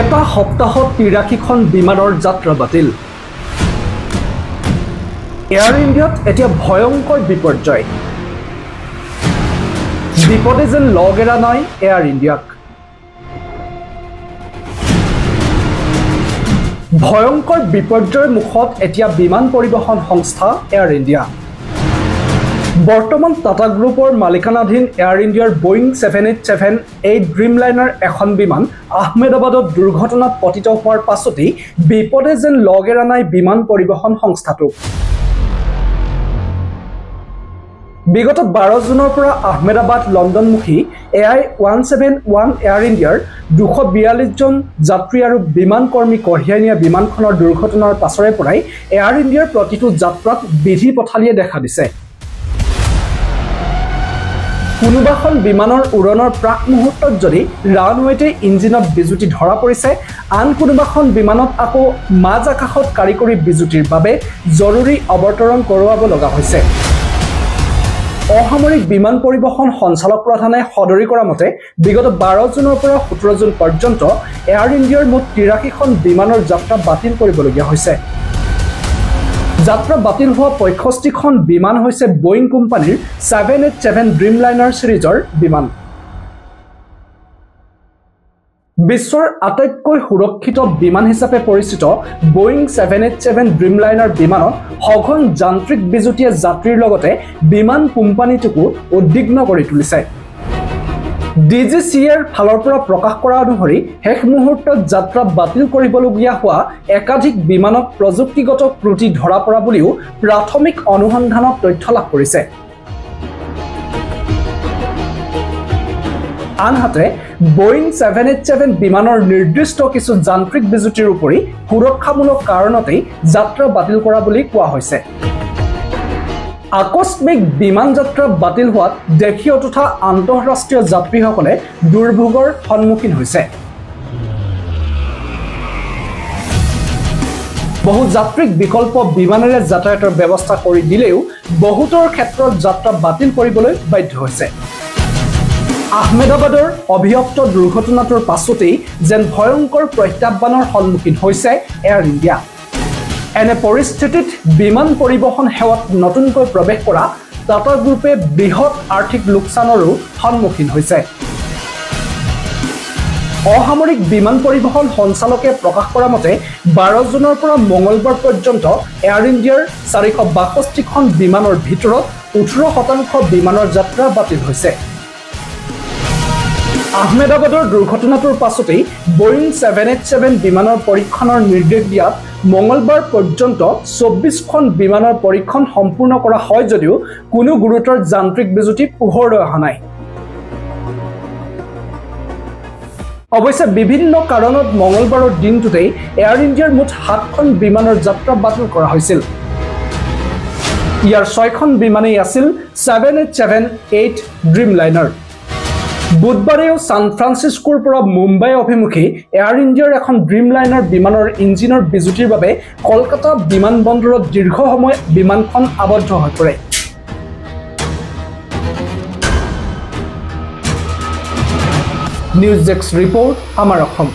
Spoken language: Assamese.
এটা সপ্তাহত ৮৩খন বিমানৰ যাত্ৰা বাতিল। এয়াৰ ইণ্ডিয়াত এতিয়া ভয়ংকৰ বিপৰ্যয়। বিপদে যেন লগ এৰা নাই এয়াৰ ইণ্ডিয়াক। ভয়ংকৰ বিপৰ্যয়ৰ মুখত এতিয়া বিমান পৰিবহণ সংস্থা এয়াৰ ইণ্ডিয়া। বৰ্তমান টাটা গ্ৰুপৰ মালিকানাধীন এয়াৰ ইণ্ডিয়াৰ বোয়িং 787-8 ড্ৰিমলাইনাৰ এখন বিমান আহমেদাবাদত দুৰ্ঘটনাত পতিত হোৱাৰ পাছতেই বিপদে যেন লগ এৰা নাই বিমান পৰিবহণ সংস্থাটোক। বিগত 12 জুনৰ পৰা আহমেদাবাদ লণ্ডনমুখী AI-171 এয়াৰ ইণ্ডিয়াৰ 242 জন যাত্ৰী আৰু বিমান কৰ্মী কঢ়িয়াই নিয়া বিমানখনৰ দুৰ্ঘটনাৰ পাছৰে পৰাই এয়াৰ ইণ্ডিয়াৰ প্ৰতিটো যাত্ৰাত বিধি পথালিয়ে দেখা দিছে। কোনোবাখন বিমানৰ উৰণৰ প্ৰাক মুহূৰ্তত যদি ৰানৱেতে ইঞ্জিনত বিজুতি ধৰা পৰিছে, আন কোনোবাখন বিমানত আকৌ মাজ আকাশত কাৰিকৰী বিজুতিৰ বাবে জৰুৰী অৱতৰণ কৰোৱাব লগা হৈছে। অসামৰিক বিমান পৰিবহণ সঞ্চালক প্ৰধানে সদৰি কৰা মতে বিগত 12 জুনৰ পৰা 17 জুন পৰ্যন্ত এয়াৰ ইণ্ডিয়াৰ মুঠ 83খন বিমানৰ যাত্ৰা বাতিল কৰিবলগীয়া হৈছে। যাত্ৰা বাতিল হোৱা 65খন বিমান হৈছে বোয়িং কোম্পানীৰ 787 ড্ৰিমলাইনাৰ সিৰিজৰ বিমান। বিশ্বৰ আটাইতকৈ সুৰক্ষিত বিমান হিচাপে পৰিচিত বোয়িং 787 ড্ৰিমলাইনাৰ বিমানত সঘন যান্ত্ৰিক বিজুতিয়ে যাত্ৰীৰ লগতে বিমান কোম্পানীটোকো উদ্বিগ্ন কৰি তুলিছে। DGCAৰ ফালৰ পৰা প্ৰকাশ কৰা অনুসৰি শেষ মুহূৰ্তত যাত্ৰা বাতিল কৰিবলগীয়া হোৱা একাধিক বিমানত প্ৰযুক্তিগত ত্ৰুটি ধৰা পৰা বুলিও প্ৰাথমিক অনুসন্ধানত তথ্য লাভ কৰিছে। আনহাতে বোয়িং 787 বিমানৰ নিৰ্দিষ্ট কিছু যান্ত্ৰিক বিজুতিৰ উপৰি সুৰক্ষামূলক কাৰণতেই যাত্ৰা বাতিল কৰা বুলি কোৱা হৈছে। আকস্মিক বিমান যাত্ৰা বাতিল হোৱাত দেশীয় তথা আন্তঃৰাষ্ট্ৰীয় যাত্ৰীসকলে দুৰ্ভোগৰ সন্মুখীন হৈছে। বহু যাত্ৰীক বিকল্প বিমানেৰে যাতায়াতৰ ব্যৱস্থা কৰি দিলেও বহুতৰ ক্ষেত্ৰত যাত্ৰা বাতিল কৰিবলৈ বাধ্য হৈছে। আহমেদাবাদৰ অভিযপ্ত দুৰ্ঘটনাটোৰ পাছতেই যেন ভয়ংকৰ প্ৰত্যাহ্বানৰ সন্মুখীন হৈছে এয়াৰ ইণ্ডিয়া। এনে পৰিস্থিতিত বিমান পৰিবহণ সেৱাত নতুনকৈ প্ৰৱেশ কৰা টাটা গ্ৰুপে বৃহৎ আৰ্থিক লোকচানৰো সন্মুখীন হৈছে। অসামৰিক বিমান পৰিবহণ সঞ্চালকে প্ৰকাশ কৰা মতে 12 জুনৰ পৰা মঙলবাৰ পৰ্যন্ত এয়াৰ ইণ্ডিয়াৰ 462খন বিমানৰ ভিতৰত 18% বিমানৰ যাত্ৰা বাতিল হৈছে। আহমেদাবাদৰ দুৰ্ঘটনাটোৰ পাছতেই বোয়িং 787 বিমানৰ পৰীক্ষণৰ নিৰ্দেশ দিয়াত মঙলবাৰ পৰ্যন্ত 24খন বিমানৰ পৰীক্ষণ সম্পূৰ্ণ কৰা হয় যদিও কোনো গুৰুতৰ যান্ত্ৰিক বিজুতি পোহৰলৈ অহা নাই। অৱশ্যে বিভিন্ন কাৰণত মঙলবাৰৰ দিনটোতেই এয়াৰ ইণ্ডিয়াৰ মুঠ 7খন বিমানৰ যাত্ৰা বাতিল কৰা হৈছিল। ইয়াৰ 6খন বিমানেই আছিল 787-8 ড্ৰিমলাইনাৰ। বুধবাৰেও ছান ফ্ৰান্সিস্কোৰ পৰা মুম্বাই অভিমুখী এয়াৰ ইণ্ডিয়াৰ এখন ড্ৰিমলাইনাৰ বিমানৰ ইঞ্জিনৰ বিজুতিৰ বাবে কলকাতা বিমানবন্দৰত দীৰ্ঘ সময় বিমানখন আবদ্ধ হৈ পৰে। নিউজ ডেস্ক ৰিপৰ্ট, আমাৰ অসম।